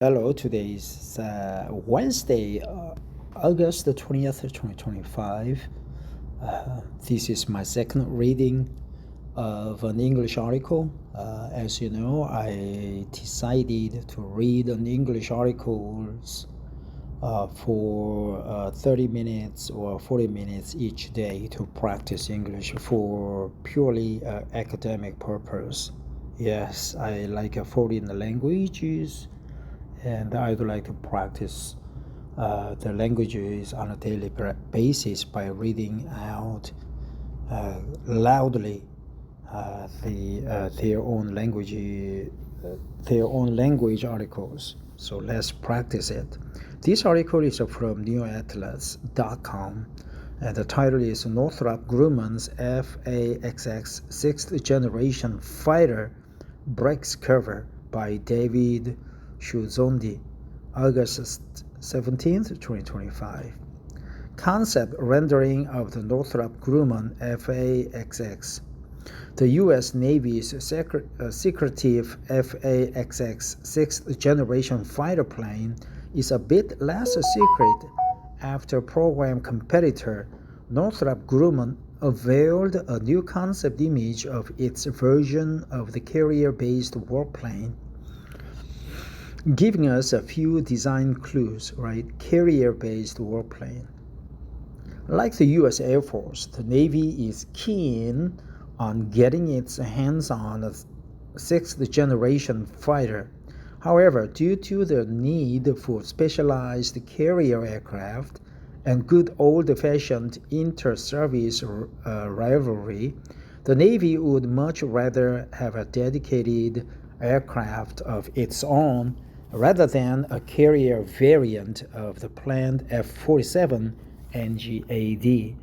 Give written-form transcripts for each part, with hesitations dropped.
Hello, today is Wednesday, August the 20th, 2025. This is my second reading of an English article. As you know, I decided to read an English articles for 30 minutes or 40 minutes each day to practice English for purely academic purpose. Yes, I like foreign languages and I'd like to practice the languages on a daily basis by reading out loudly their own language articles. So let's practice it. This article is from newatlus.com, and the title is Northrop Grumman's FAXX 6th Generation Fighter Breaks Cover by David Shuzondi, August 17th, 2025. Concept rendering of the Northrop Grumman FAXX. The U.S. Navy's secretive FAXX 6th generation fighter plane is a bit less secret after program competitor Northrop Grumman unveiled a new concept image of its version of the carrier-based warplane, giving us a few design clues, right? Carrier-based warplane. Like the U.S. Air Force, the Navy is keen on getting its hands on a sixth-generation fighter. However, due to the need for specialized carrier aircraft and good old-fashioned inter-service rivalry, the Navy would much rather have a dedicated aircraft of its own rather than a carrier variant of the planned F-47 NGAD.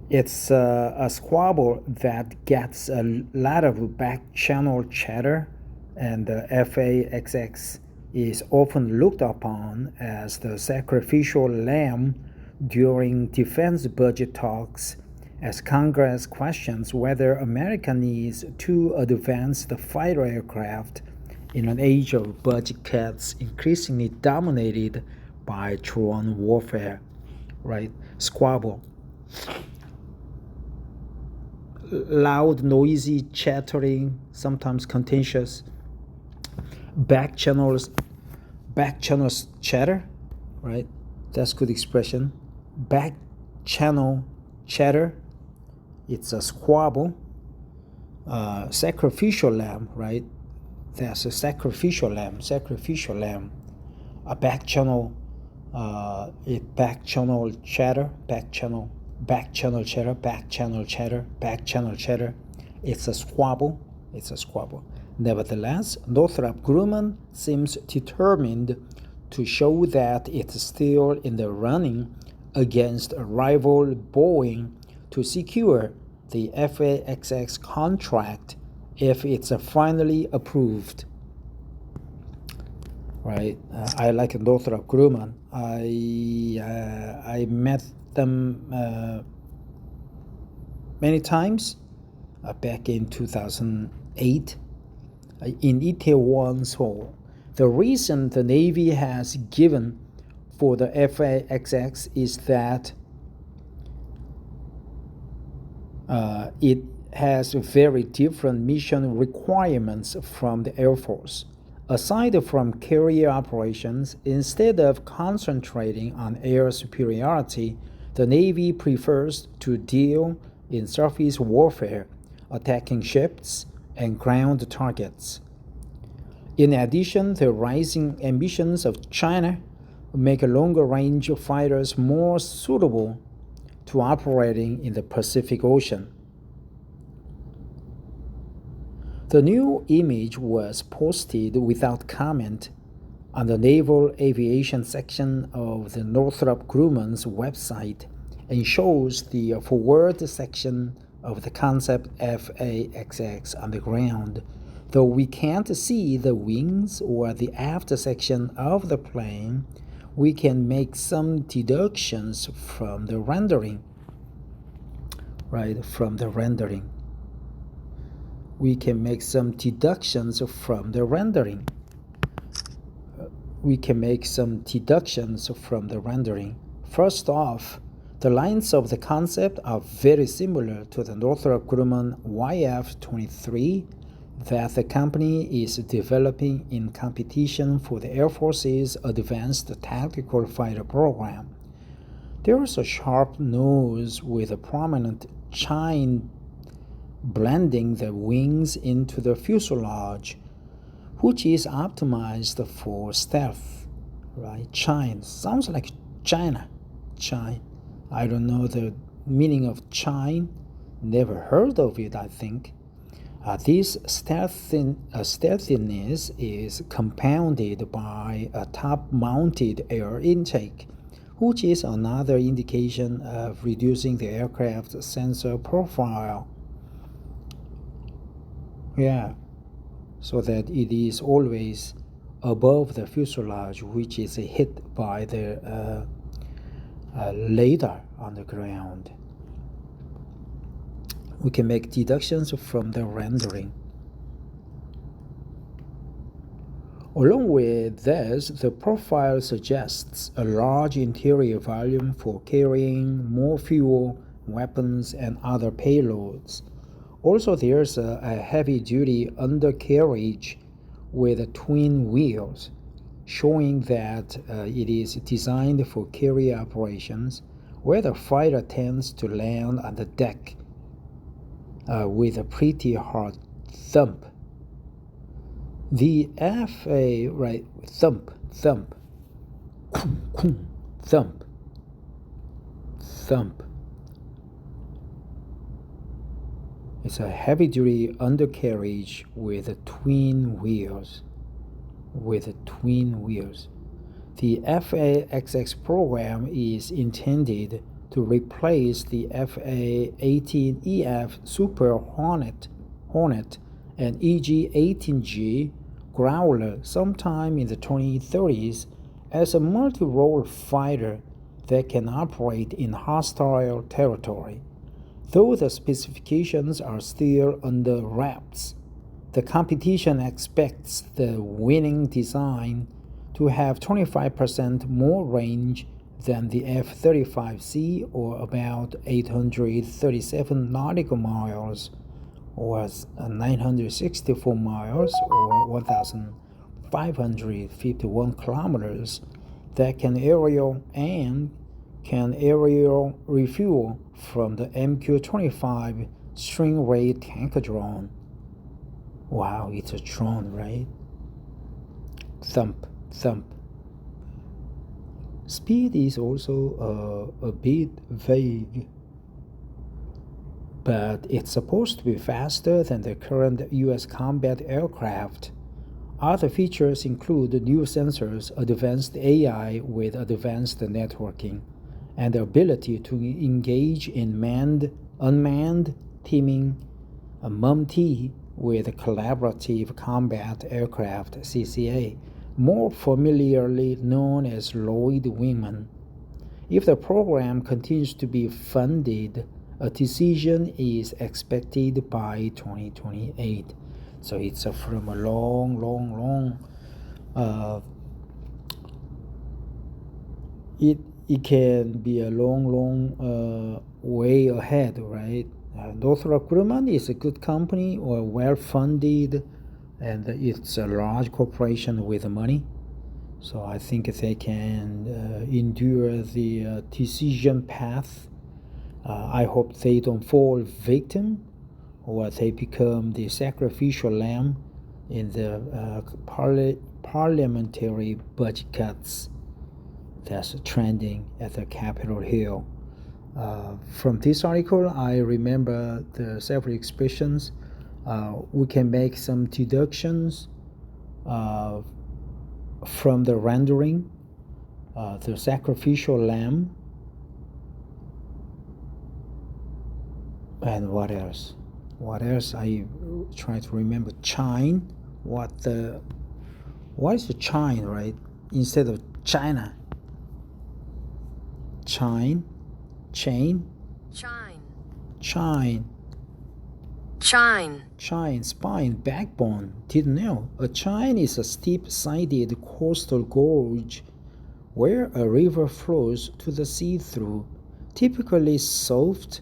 It's a squabble that gets a lot of back-channel chatter, and the FAXX is often looked upon as the sacrificial lamb during defense budget talks as Congress questions whether America needs two advanced fighter aircraft in an age of budget cuts increasingly dominated by drone warfare, right? Squabble. Loud, noisy, chattering, sometimes contentious. Back channels chatter, right? That's good expression. Back channel chatter. It's a squabble. Sacrificial lamb, right? That's a sacrificial lamb. A back channel chatter. It's a squabble. Nevertheless, Northrop Grumman seems determined to show that it's still in the running against rival Boeing to secure the FAXX contract if it's finally approved. Right? I like Northrop Grumman. I met them many times back in 2008 in Itaewon, Seoul. The reason the Navy has given for the FAXX is that it has very different mission requirements from the Air Force. Aside from carrier operations, instead of concentrating on air superiority, the Navy prefers to deal in surface warfare, attacking ships and ground targets. In addition, the rising ambitions of China make longer-range fighters more suitable to operating in the Pacific Ocean. The new image was posted without comment on the Naval Aviation section of the Northrop Grumman's website and shows the forward section of the concept FAXX on the ground, though we can't see the wings or the aft section of the plane. We can make some deductions from the rendering, right? we can make some deductions from the rendering. First off, the lines of the concept are very similar to the Northrop Grumman YF-23 that the company is developing in competition for the Air Force's Advanced Tactical Fighter program. There is a sharp nose with a prominent chine blending the wings into the fuselage, which is optimized for stealth, right? Chine sounds like China. Chine. I don't know the meaning of chine. Never heard of it, I think. This stealthiness is compounded by a top-mounted air intake, which is another indication of reducing the aircraft's sensor profile. Yeah, so that it is always above the fuselage, which is hit by the radar on the ground. We can make deductions from the rendering. Along with this, the profile suggests a large interior volume for carrying more fuel, weapons, and other payloads. Also, there's a heavy-duty undercarriage with twin wheels, showing that it is designed for carrier operations, where the fighter tends to land on the deck with a pretty hard thump. The FA, right, thump, It's a heavy-duty undercarriage with twin wheels. The FA-XX program is intended to replace the FA-18EF Super Hornet and EG-18G Growler sometime in the 2030s as a multi-role fighter that can operate in hostile territory. Though the specifications are still under wraps, the competition expects the winning design to have 25% more range than the F-35C, or about 837 nautical miles, or 964 miles, or 1,551 kilometers, that can aerial refuel from the MQ-25 Stingray tanker drone. Wow, it's a drone, right? Thump. Speed is also a bit vague, but it's supposed to be faster than the current U.S. combat aircraft. Other features include new sensors, advanced AI with advanced networking, and the ability to engage in unmanned teaming, MUM-T, with collaborative combat aircraft, CCA, more familiarly known as Lloyd Wingman. If the program continues to be funded, a decision is expected by 2028. So it's from a long it can be a long way ahead, right? Northrop Grumman is a good company, or well-funded, and it's a large corporation with money. So I think they can endure the decision path. I hope they don't fall victim, or they become the sacrificial lamb in the parliamentary budget cuts that's trending at the Capitol Hill. From this article, I remember the several expressions. We can make some deductions from the rendering, the sacrificial lamb, and what else? I try to remember. Chine. What is the chine, right? Instead of China. Chine. Chine. Chine, spine, backbone. Didn't know. A chine is a steep-sided coastal gorge where a river flows to the sea through typically soft,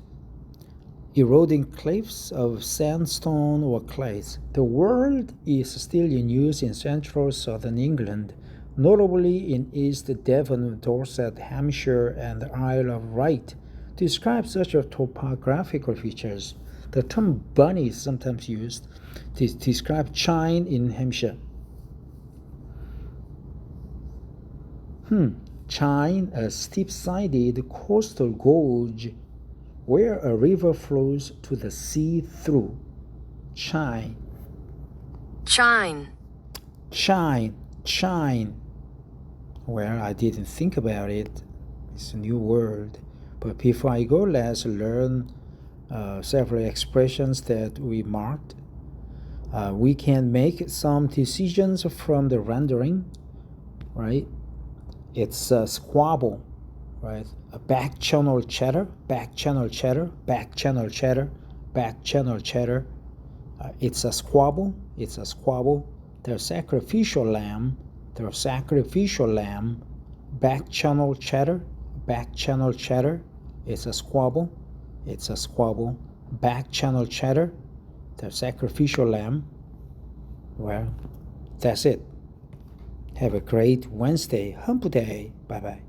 eroding cliffs of sandstone or clays. The word is still in use in central southern England, notably in East Devon, Dorset, Hampshire, and the Isle of Wight, to describe such topographical features. The term bunny is sometimes used to describe chine in Hampshire. Chine, a steep-sided coastal gorge where a river flows to the sea through. Chine. Chine. Chine. Chine. Well, I didn't think about it. It's a new word. But before I go, let's learn several expressions that we marked. We can make some decisions from the rendering, right? It's a squabble, right? A back channel chatter, back channel chatter, back channel chatter, back channel chatter. It's a squabble, it's a squabble. The sacrificial lamb, the sacrificial lamb, back channel chatter, back channel chatter. It's a squabble, it's a squabble. Back channel chatter, the sacrificial lamb. Well, that's it. Have a great Wednesday, hump day. Bye-bye.